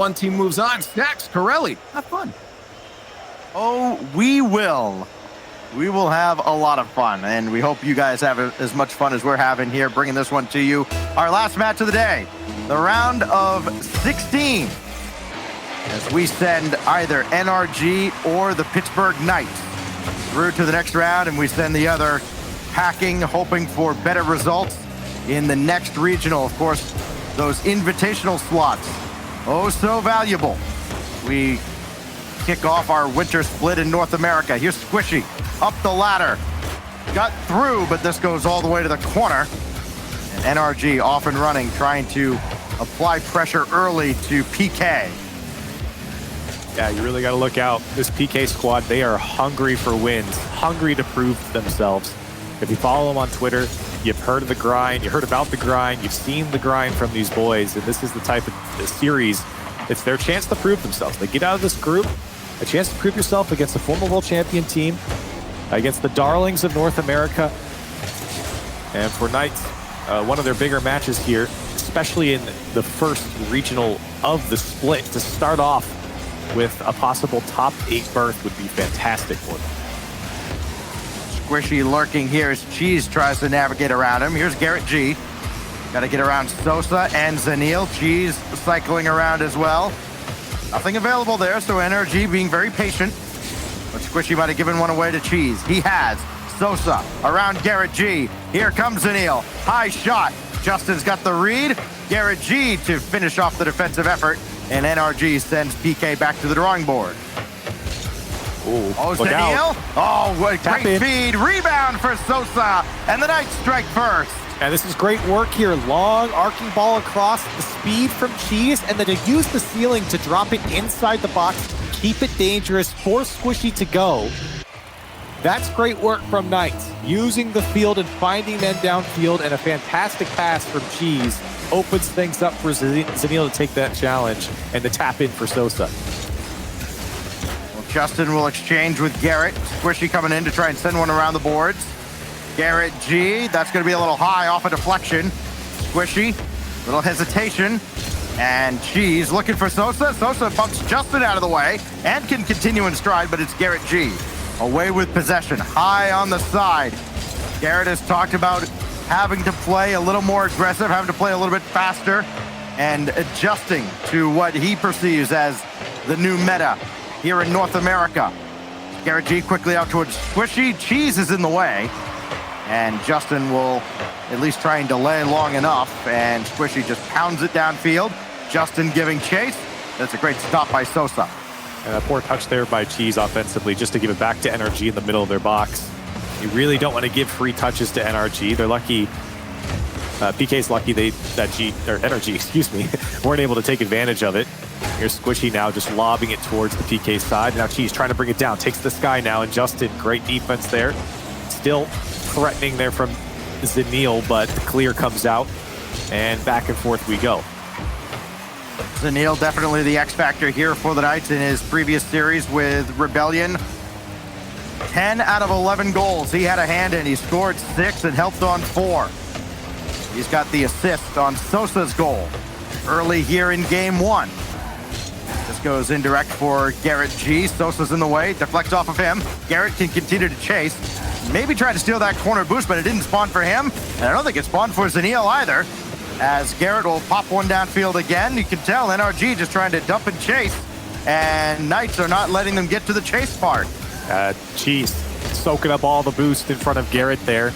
One team moves on. Stacks, Corelli. Have fun. Oh, we will. We will have a lot of fun, and we hope you guys have as much fun as we're having here, bringing this one to you. Our last match of the day, the round of 16, as we send either NRG or the Pittsburgh Knights through to the next round, and we send the other packing, hoping for better results in the next regional. Of course, those invitational slots, oh so valuable. We kick off our winter split in North America. Here's Squishy up the ladder. Got through, but this goes all the way to the corner. And NRG off and running, trying to apply pressure early to PK. Yeah, you really got to look out. This PK squad, they are hungry for wins, hungry to prove themselves. If you follow them on Twitter, you've heard of the grind, you heard about the grind, you've seen the grind from these boys, and this is the type of series, it's their chance to prove themselves. They get out of this group, a chance to prove yourself against a former world champion team, against the darlings of North America. And for Knights, one of their bigger matches here, especially in the first regional of the split, to start off with a possible top 8 berth would be fantastic for them. Squishy lurking here as Cheese tries to navigate around him. Here's Garrett G. Got to get around Sosa and Zanil. Cheese cycling around as well. Nothing available there, so NRG being very patient. But Squishy might have given one away to Cheese. He has. Sosa around Garrett G. Here comes Zanil. High shot. Justin's got the read. Garrett G to finish off the defensive effort. And NRG sends PK back to the drawing board. Ooh, oh, Zanil. Oh, what Tap great in. feed. Rebound for Sosa. And the Knights strike first. And this is great work here. Long arcing ball across, the speed from Cheese, and then to use the ceiling to drop it inside the box, keep it dangerous, force Squishy to go. That's great work from Knights. Using the field and finding men downfield, and a fantastic pass from Cheese opens things up for Zanil to take that challenge and to tap in for Sosa. Well, Justin will exchange with Garrett. Squishy coming in to try and send one around the boards. Garrett G, that's going to be a little high off a deflection. Squishy, little hesitation. And Cheese looking for Sosa. Sosa bumps Justin out of the way and can continue in stride, but it's Garrett G. Away with possession, high on the side. Garrett has talked about having to play a little more aggressive, having to play a little bit faster, and adjusting to what he perceives as the new meta here in North America. Garrett G quickly out towards Squishy. Cheese is in the way. And Justin will at least try and delay long enough, and Squishy just pounds it downfield. Justin giving chase. That's a great stop by Sosa. And a poor touch there by Cheese offensively, just to give it back to NRG in the middle of their box. You really don't want to give free touches to NRG. They're lucky, PK's lucky NRG, excuse me, weren't able to take advantage of it. Here's Squishy now just lobbing it towards the PK side. Now Cheese trying to bring it down, takes the sky now, and Justin, great defense there. Still threatening there from Zanil, but the clear comes out, and back and forth we go. Zanil definitely the X factor here for the Knights in his previous series with Rebellion. 10 out of 11 goals he had a hand in. He scored 6 and helped on 4. He's got the assist on Sosa's goal early here in game 1. This goes indirect for Garrett G. Sosa's in the way, deflects off of him. Garrett can continue to chase. Maybe try to steal that corner boost, but it didn't spawn for him. And I don't think it spawned for Zanil either, as Garrett will pop one downfield again. You can tell NRG just trying to dump and chase, and Knights are not letting them get to the chase part. Cheese soaking up all the boost in front of Garrett there.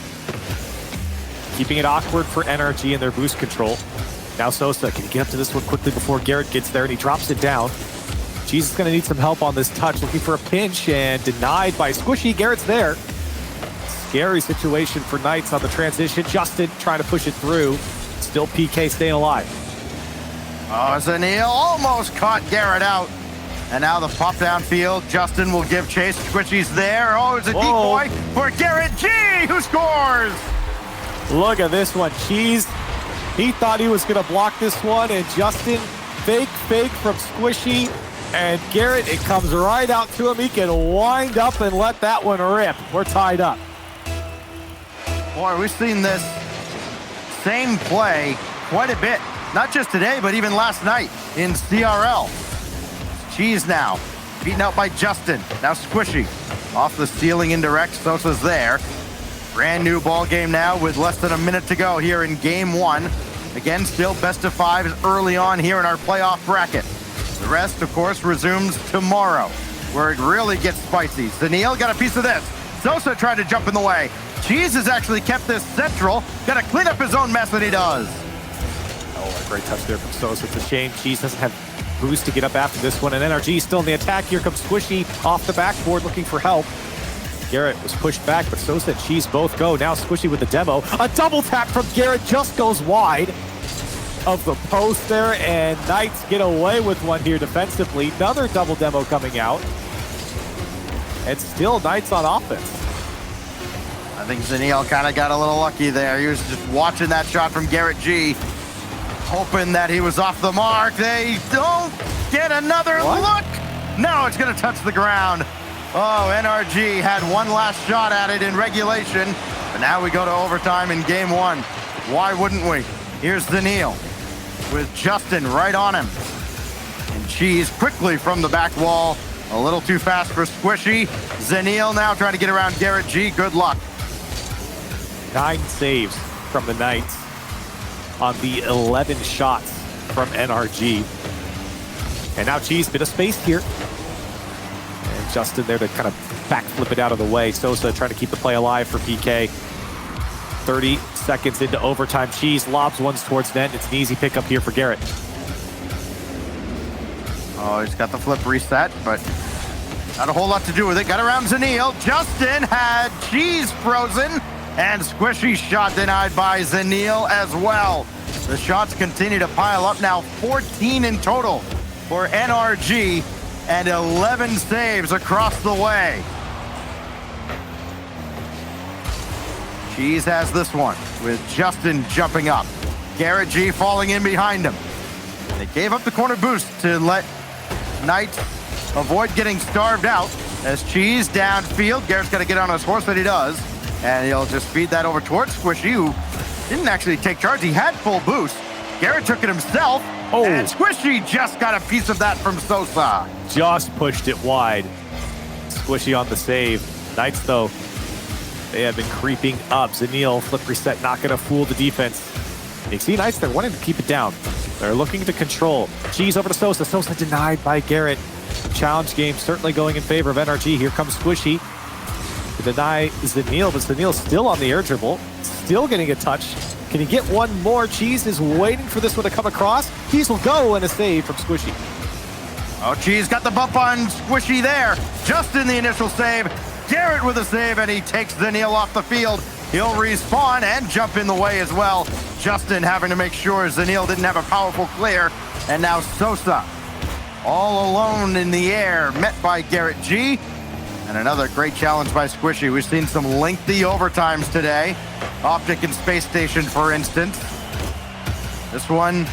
Keeping it awkward for NRG in their boost control. Now Sosa can get up to this one quickly before Garrett gets there, and he drops it down. Cheese is going to need some help on this touch, looking for a pinch, and denied by Squishy. Garrett's there. Scary situation for Knights on the transition. Justin trying to push it through. Still PK staying alive. Oh, Zanil almost caught Garrett out. And now the pop downfield. Justin will give chase. Squishy's there. Oh, it's a decoy for Garrett G, who scores. Look at this one. Cheese, he thought he was going to block this one, and Justin, fake from Squishy. And Garrett, it comes right out to him. He can wind up and let that one rip. We're tied up. Boy, we've seen this same play quite a bit. Not just today, but even last night. in CRL. Cheese now, beaten out by Justin. Now Squishy, off the ceiling indirect. Sosa's there. Brand new ball game now with less than a minute to go here in game one. Again, still best of fives early on here in our playoff bracket. The rest, of course, resumes tomorrow, where it really gets spicy. Zanil got a piece of this. Sosa tried to jump in the way. Cheese has actually kept this central. Got to clean up his own mess, and he does. Oh, a great touch there from Sosa. It's a shame Cheese doesn't have boost to get up after this one. And NRG still in the attack. Here comes Squishy off the backboard looking for help. Garrett was pushed back, but Sosa and Cheese both go. Now Squishy with the demo. A double tap from Garrett just goes wide of the post there, and Knights get away with one here defensively. Another double demo coming out. And still Knights on offense. I think Zanil kind of got a little lucky there. He was just watching that shot from Garrett G, hoping that he was off the mark. They don't get another look. No, it's going to touch the ground. Oh, NRG had one last shot at it in regulation, but now we go to overtime in game one. Why wouldn't we? Here's Zanil with Justin right on him. And Cheese quickly from the back wall. A little too fast for Squishy. Zanil now trying to get around Garrett G. Good luck. 9 saves from the Knights on the 11 shots from NRG. And now Cheese, bit of space here. And Justin there to kind of backflip it out of the way. Sosa trying to keep the play alive for PK. 30 seconds into overtime. Cheese lobs ones towards net. It's an easy pickup here for Garrett. Oh, he's got the flip reset, but not a whole lot to do with it. Got around Zanil. Justin had Cheese frozen, and Squishy shot denied by Zanil as well. The shots continue to pile up now. 14 in total for NRG and 11 saves across the way. Cheese has this one with Justin jumping up. Garrett G falling in behind him. They gave up the corner boost to let Knight avoid getting starved out. As Cheese downfield, Garrett's got to get on his horse, that he does. And he'll just feed that over towards Squishy, who didn't actually take charge. He had full boost. Garrett took it himself. Oh. And Squishy just got a piece of that from Sosa. Just pushed it wide. Squishy on the save. Knights, though, they have been creeping up. Zanil, flip reset, not going to fool the defense. You see Knights, they're wanting to keep it down. They're looking to control. Cheese over to Sosa. Sosa denied by Garrett. Challenge game certainly going in favor of NRG. Here comes Squishy to deny Zanil, but Zanil's still on the air dribble. Still getting a touch. Can he get one more? Cheese is waiting for this one to come across. Cheese will go, and a save from Squishy. Oh, Cheese got the bump on Squishy there. Just in the initial save. Garrett with a save, and he takes Zanil off the field. He'll respawn and jump in the way as well. Justin having to make sure Zanil didn't have a powerful clear. And now Sosa, all alone in the air, met by Garrett G. And another great challenge by Squishy. We've seen some lengthy overtimes today. OpTic and Space Station, for instance. This one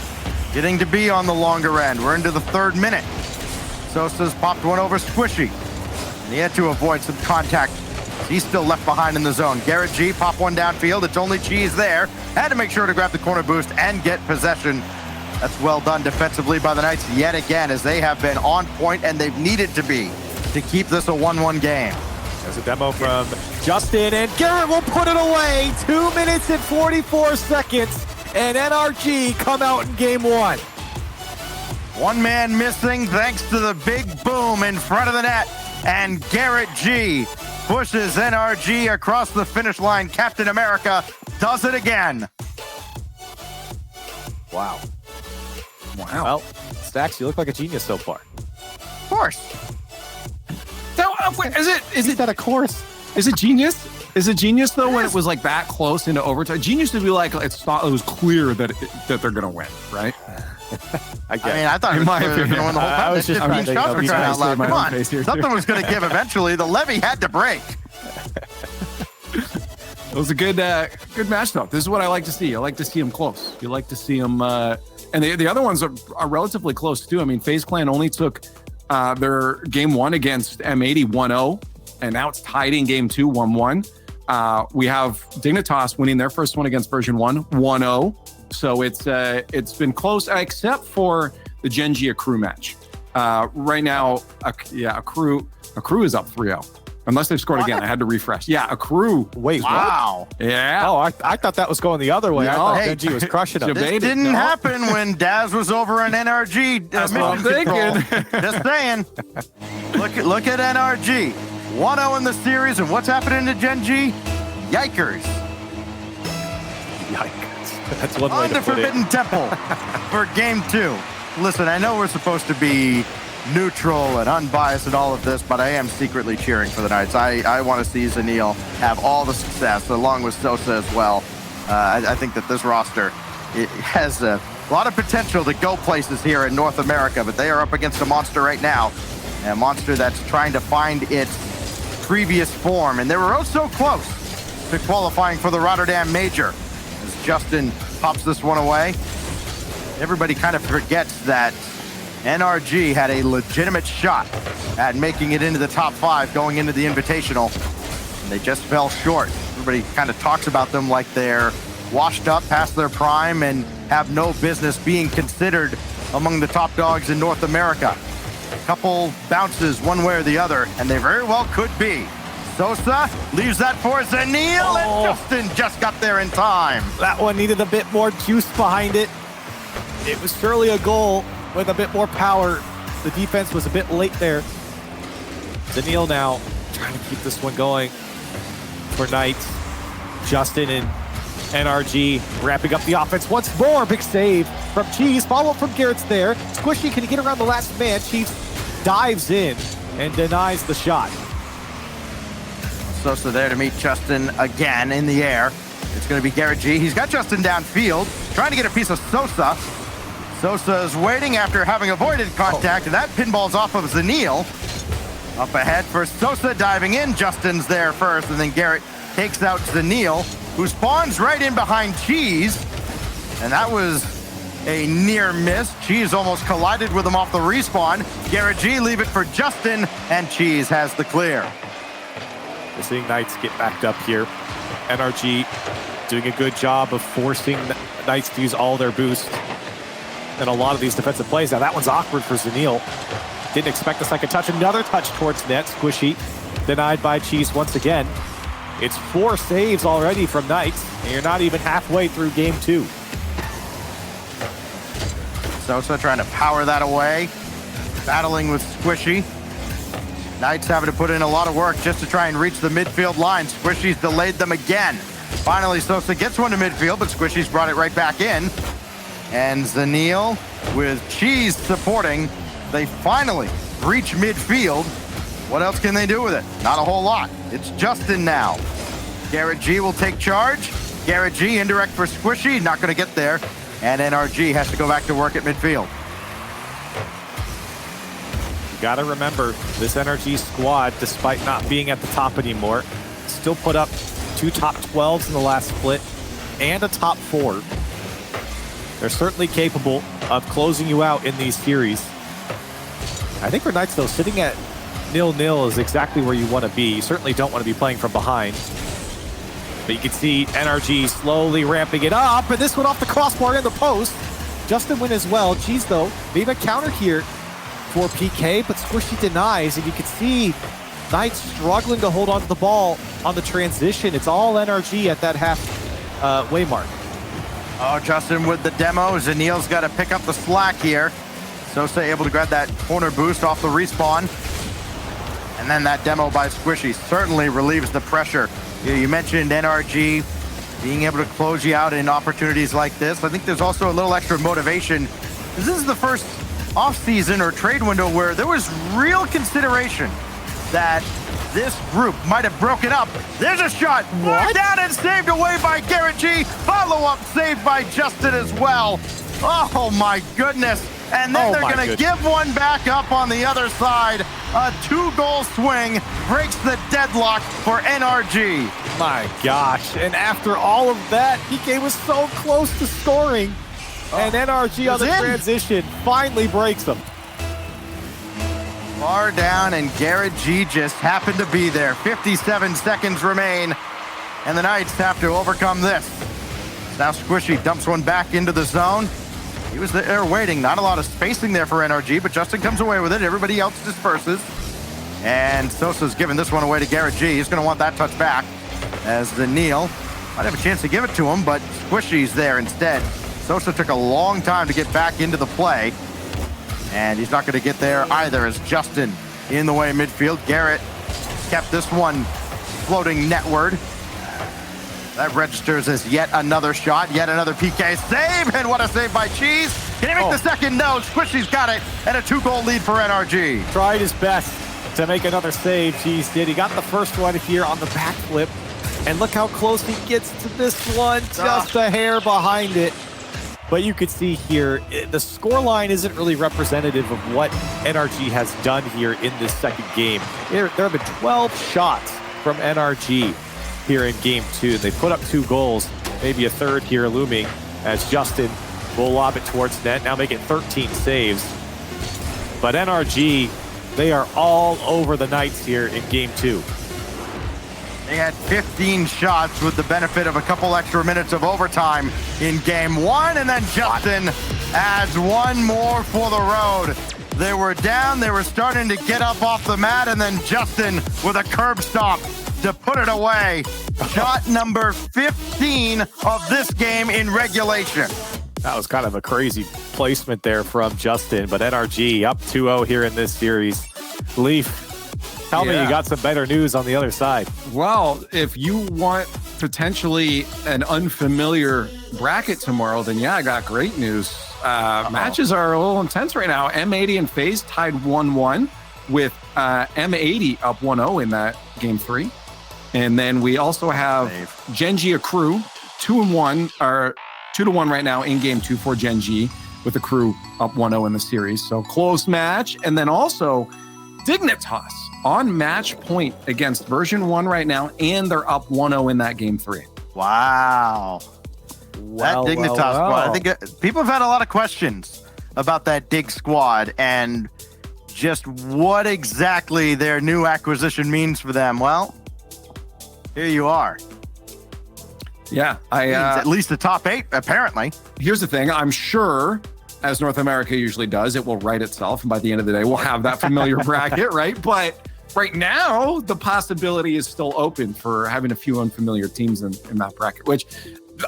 getting to be on the longer end. We're into the 3rd minute. Sosa's popped one over Squishy. And he had to avoid some contact. He's still left behind in the zone. Garrett G pop one downfield. It's only Cheese there. Had to make sure to grab the corner boost and get possession. That's well done defensively by the Knights yet again, as they have been on point and they've needed to be to keep this a 1-1 game. There's a demo from Justin, and Garrett will put it away. 2 minutes and 44 seconds, and NRG come out in game one. One man missing thanks to the big boom in front of the net, and Garrett G pushes NRG across the finish line. Captain America does it again. Wow. Well, Stacks, you look like a genius so far. Of course. So, wait, is that a course? Is it genius? Is it genius though when it was like that close into overtime? Genius would be like it was clear that they're gonna win, right? I mean, I thought it was going to win the whole time. I was just trying to shots were trying out loud. Come on, something was going to give eventually. The levee had to break. It was a good match though. This is what I like to see. I like to see them close. You like to see them, and the other ones are relatively close too. I mean, FaZe Clan only took their game one against M80 1-0, and now it's tied in game two 1-1. We have Dignitas winning their first one against version 1 1-0. So it's been close, except for the Gen G Accrue match. Right now, Accrue is up 3-0. Unless they've scored again. I had to refresh. Yeah, Accrue. Wait, wow. What? Yeah. Oh, I thought that was going the other way. I thought Genji was crushing them. This didn't happen when Daz was over in NRG. That's what I'm thinking. Just saying. Look at NRG. 1-0 in the series, and what's happening to Gen G? Yikers. Yikers. That's one way On to the put it. Forbidden Temple for game 2. Listen, I know we're supposed to be neutral and unbiased in all of this, but I am secretly cheering for the Knights. I want to see Zanil have all the success, along with Sosa as well. I think that this roster, it has a lot of potential to go places here in North America, but they are up against a monster right now, a monster that's trying to find its previous form, and they were oh so close to qualifying for the Rotterdam Major. As Justin pops this one away, everybody kind of forgets that NRG had a legitimate shot at making it into the top 5 going into the Invitational, and they just fell short. Everybody kind of talks about them like they're washed up past their prime and have no business being considered among the top dogs in North America. A couple bounces one way or the other, and they very well could be. Sosa leaves that for Zanil, and Justin just got there in time. That one needed a bit more juice behind it. It was surely a goal with a bit more power. The defense was a bit late there. Zanil now trying to keep this one going for Knights. Justin and NRG wrapping up the offense once more. Big save from Cheese. Follow up from Garrett's there. Squishy, can he get around the last man? Cheese dives in and denies the shot. Sosa there to meet Justin again in the air. It's going to be Garrett G. He's got Justin downfield, trying to get a piece of Sosa. Sosa is waiting after having avoided contact, and that pinball's off of Zanil. Up ahead for Sosa diving in. Justin's there first, and then Garrett takes out Zanil, who spawns right in behind Cheese. And that was a near miss. Cheese almost collided with him off the respawn. Garrett G leave it for Justin, and Cheese has the clear. We're seeing Knights get backed up here. NRG doing a good job of forcing Knights to use all their boost in a lot of these defensive plays. Now that one's awkward for Zanil. Didn't expect the second touch. Another touch towards net. Squishy denied by Cheese once again. It's 4 saves already from Knights, and you're not even halfway through game 2. Sosa trying to power that away, battling with Squishy. Knights having to put in a lot of work just to try and reach the midfield line. Squishy's delayed them again. Finally, Sosa gets one to midfield, but Squishy's brought it right back in. And Zanil with Cheese supporting. They finally reach midfield. What else can they do with it? Not a whole lot. It's Justin now. Garrett G will take charge. Garrett G indirect for Squishy, not going to get there. And NRG has to go back to work at midfield. You got to remember, this NRG squad, despite not being at the top anymore, still put up 2 top 12s in the last split and a top 4. They're certainly capable of closing you out in these series. I think for Knights, though, sitting at 0-0 is exactly where you want to be. You certainly don't want to be playing from behind. But you can see NRG slowly ramping it up, and this one off the crossbar in the post. Justin win as well. Geez, though, maybe a counter here for PK, but Squishy denies, and you can see Knights struggling to hold on to the ball on the transition. It's all NRG at that half-way mark. Oh, Justin with the demo. Zanil's got to pick up the slack here. Sosa able to grab that corner boost off the respawn. And then that demo by Squishy certainly relieves the pressure. You mentioned NRG being able to close you out in opportunities like this. I think there's also a little extra motivation. This is the first off-season or trade window where there was real consideration that this group might have broken up. There's a shot. What? Down and saved away by Garrett G. Follow-up saved by Justin as well. Oh, my goodness. And then they're going to give one back up on the other side. A 2-goal swing breaks the deadlock for NRG. My gosh. And after all of that, PK was so close to scoring. And NRG on the transition finally breaks them. Far down, and Garrett G just happened to be there. 57 seconds remain, and the Knights have to overcome this. Now Squishy dumps one back into the zone. He was there waiting. Not a lot of spacing there for NRG, but Justin comes away with it. Everybody else disperses. And Sosa's giving this one away to Garrett G. He's going to want that touch back, as the Neil might have a chance to give it to him, but Squishy's there instead. Sosa took a long time to get back into the play, and he's not going to get there either, as Justin in the way midfield. Garrett kept this one floating netward. That registers as yet another shot, yet another PK save, and what a save by Cheese. Can he make the second? No, Squishy's got it, and a 2-goal lead for NRG. Tried his best to make another save, Cheese did. He got the first one here on the backflip, and look how close he gets to this one, just a hair behind it. But you could see here, the scoreline isn't really representative of what NRG has done here in this second game. There have been 12 shots from NRG here in game 2. They put up 2 goals, maybe a third here looming, as Justin will lob it towards net, now make it 13 saves. But NRG, they are all over the Knights here in game 2. They had 15 shots with the benefit of a couple extra minutes of overtime in game 1, and then Justin adds one more for the road. They were down, they were starting to get up off the mat, and then Justin with a curb stomp to put it away. Shot number 15 of this game in regulation. That was kind of a crazy placement there from Justin, but NRG up 2-0 here in this series. Leaf, tell me you got some better news on the other side. Well, if you want potentially an unfamiliar bracket tomorrow, then yeah, I got great news. Matches are a little intense right now. M80 and FaZe tied 1-1 with M80 up 1-0 in that game 3. And then we also have Genji Accru 2-1 or 2-1 right now in game 2 for Genji, with the crew up 1-0 in the series. So close match. And then also Dignitas on match point against version 1 right now, and they're up 1-0 in that game 3. Wow. That Dignitas squad. I think people have had a lot of questions about that Dig squad and just what exactly their new acquisition means for them. Well, here you are. Yeah, at least the top 8, apparently. Here's the thing. I'm sure, as North America usually does, it will write itself, and by the end of the day, we'll have that familiar bracket, right? But right now, the possibility is still open for having a few unfamiliar teams in that bracket, which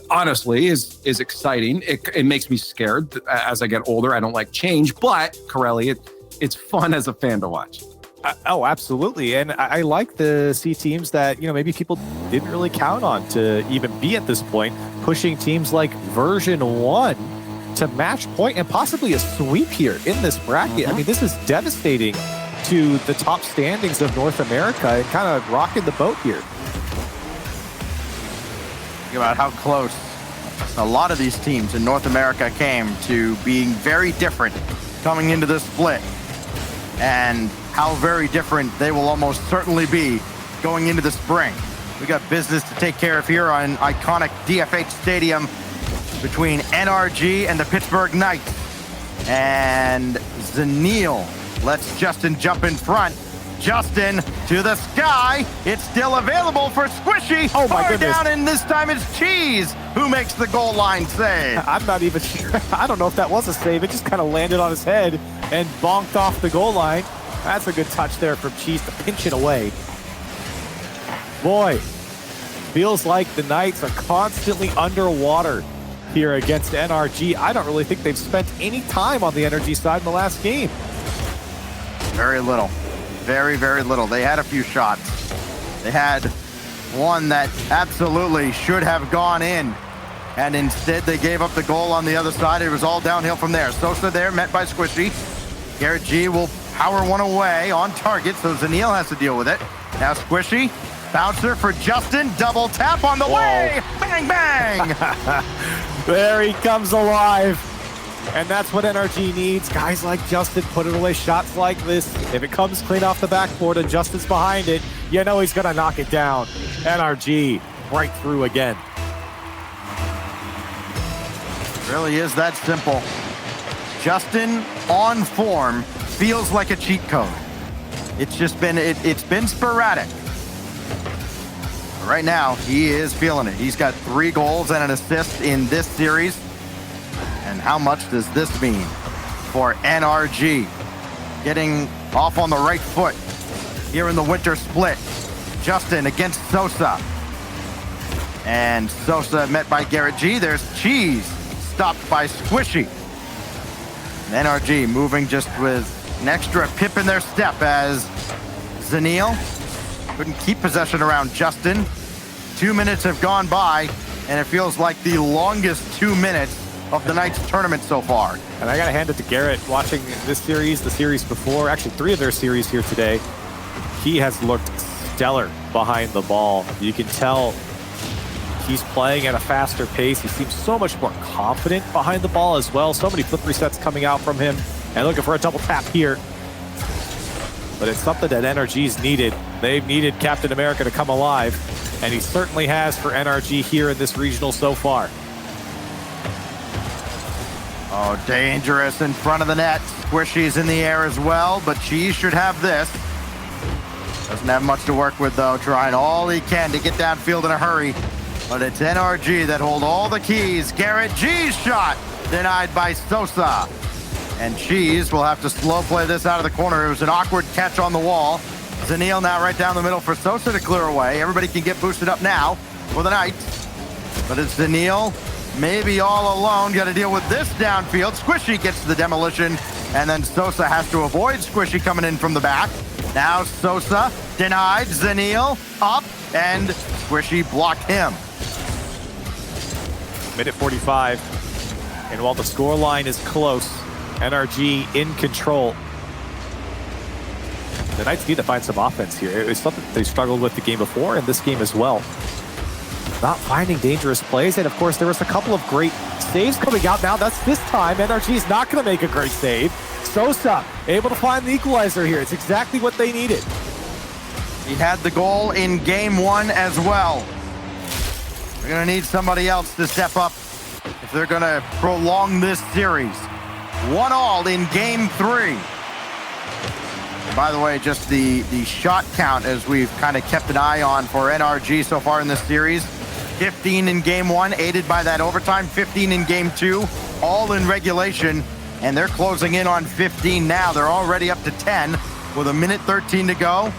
honestly is exciting. It makes me scared as I get older. I don't like change, but Corelli, it's fun as a fan to watch. Oh, absolutely. And I like to see teams that, maybe people didn't really count on to even be at this point, pushing teams like version 1 to match point and possibly a sweep here in this bracket. I mean, this is devastating to the top standings of North America and kind of rocking the boat here. Think about how close a lot of these teams in North America came to being very different coming into this split, and how very different they will almost certainly be going into the spring. We got business to take care of here on iconic DFH Stadium between NRG and the Pittsburgh Knights. And Zanil lets Justin jump in front. Justin to the sky. It's still available for Squishy. Oh my goodness. Down, and this time it's Cheese who makes the goal line save. I'm not even sure. I don't know if that was a save. It just kind of landed on his head and bonked off the goal line. That's a good touch there from Cheese to pinch it away. Boy, feels like the Knights are constantly underwater here against NRG. I don't really think they've spent any time on the NRG side in the last game. Very little. Very, very little. They had a few shots. They had one that absolutely should have gone in, and instead they gave up the goal on the other side. It was all downhill from there. Sosa there, met by Squishy. Garrett G will power one away on target, so Zanil has to deal with it. Now Squishy, bouncer for Justin, double tap on the way. Bang, bang. There he comes alive. And that's what NRG needs. Guys like Justin putting away shots like this. If it comes clean off the backboard and Justin's behind it, you know he's going to knock it down. NRG right through again. Really is that simple. Justin on form feels like a cheat code. It's just been, it's been sporadic. But right now, he is feeling it. He's got 3 goals and an assist in this series. And how much does this mean for NRG? Getting off on the right foot here in the winter split. Justin against Sosa. And Sosa met by Garrett G. There's Cheese, stopped by Squishy. And NRG moving just with an extra pip in their step as Zanil couldn't keep possession around Justin. 2 minutes have gone by, and it feels like the longest 2 minutes of the night's tournament so far. And I got to hand it to Garrett. Watching this series, the series before, actually 3 of their series here today, he has looked stellar behind the ball. You can tell he's playing at a faster pace. He seems so much more confident behind the ball as well. So many flip resets coming out from him. And looking for a double tap here. But it's something that NRG's needed. They've needed Captain America to come alive. And he certainly has for NRG here in this regional so far. Oh, dangerous in front of the net. Squishy's in the air as well, but Cheese should have this. Doesn't have much to work with, though. Trying all he can to get downfield in a hurry. But it's NRG that hold all the keys. Garrett G's shot denied by Sosa. And Cheese will have to slow play this out of the corner. It was an awkward catch on the wall. Zanil now right down the middle for Sosa to clear away. Everybody can get boosted up now for the night. But it's Zanil, maybe all alone. Got to deal with this downfield. Squishy gets the demolition. And then Sosa has to avoid Squishy coming in from the back. Now Sosa denied. Zanil up. And Squishy blocked him. Minute 45. And while the score line is close, NRG in control. The Knights need to find some offense here. It was something they struggled with the game before and this game as well. Not finding dangerous plays. And of course, there was a couple of great saves coming out. Now that's this time. NRG is not going to make a great save. Sosa able to find the equalizer here. It's exactly what they needed. He had the goal in game 1 as well. They're going to need somebody else to step up if they're going to prolong this series. 1-1 in game 3. And by the way, just the shot count as we've kind of kept an eye on for NRG so far in this series. 15 in game 1, aided by that overtime. 15 in game 2, all in regulation. And they're closing in on 15 now. They're already up to 10 with 1:13 to go.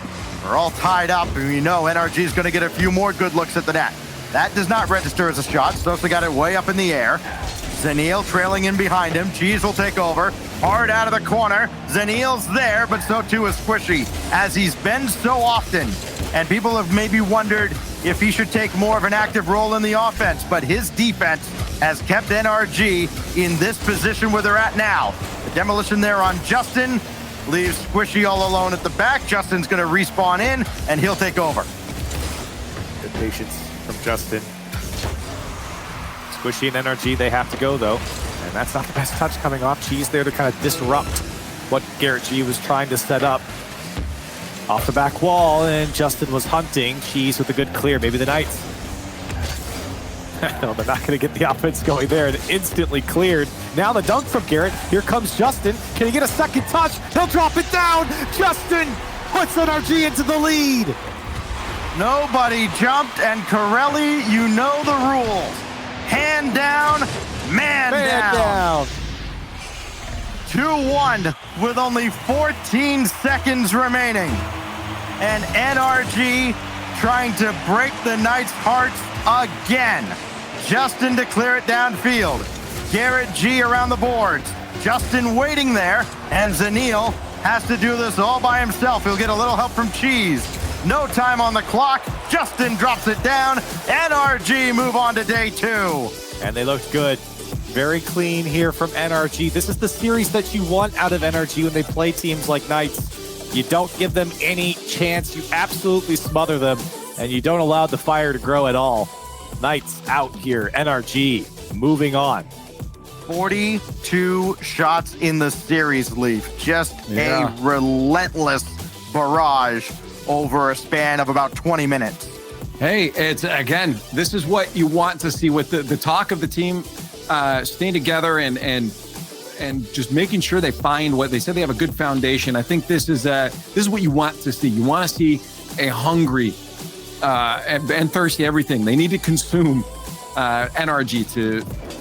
We're all tied up, and we know NRG is going to get a few more good looks at the net. That does not register as a shot. Sosa got it way up in the air. Zanil trailing in behind him. Cheese will take over. Hard out of the corner. Zanil's there, but so too is Squishy, as he's been so often. And people have maybe wondered if he should take more of an active role in the offense, but his defense has kept NRG in this position where they're at now. The demolition there on Justin leaves Squishy all alone at the back. Justin's going to respawn in, and he'll take over. Good patience from Justin. Squishy and NRG, they have to go, though. And that's not the best touch coming off. Cheese there to kind of disrupt what Garrett G was trying to set up. Off the back wall, and Justin was hunting. Cheese with a good clear. Maybe the Knights. No, they're not going to get the offense going there. And instantly cleared. Now the dunk from Garrett. Here comes Justin. Can he get a second touch? He'll drop it down. Justin puts NRG into the lead. Nobody jumped, and Corelli, you know the rules. Hand down, man down. 2-1 with only 14 seconds remaining. And NRG trying to break the Knights' hearts again. Justin to clear it downfield. Garrett G around the boards. Justin waiting there, and Zanil has to do this all by himself. He'll get a little help from Cheese. No time on the clock. Justin drops it down. NRG move on to day 2. And they looked good. Very clean here from NRG. This is the series that you want out of NRG when they play teams like Knights. You don't give them any chance. You absolutely smother them, and you don't allow the fire to grow at all. Knights out here. NRG moving on. 42 shots in the series, Leaf. Just a relentless barrage over a span of about 20 minutes. Hey, it's again, this is what you want to see with the talk of the team staying together and just making sure they find what they said. They have a good foundation. I think this is what you want to see. You want to see a hungry and thirsty everything. They need to consume NRG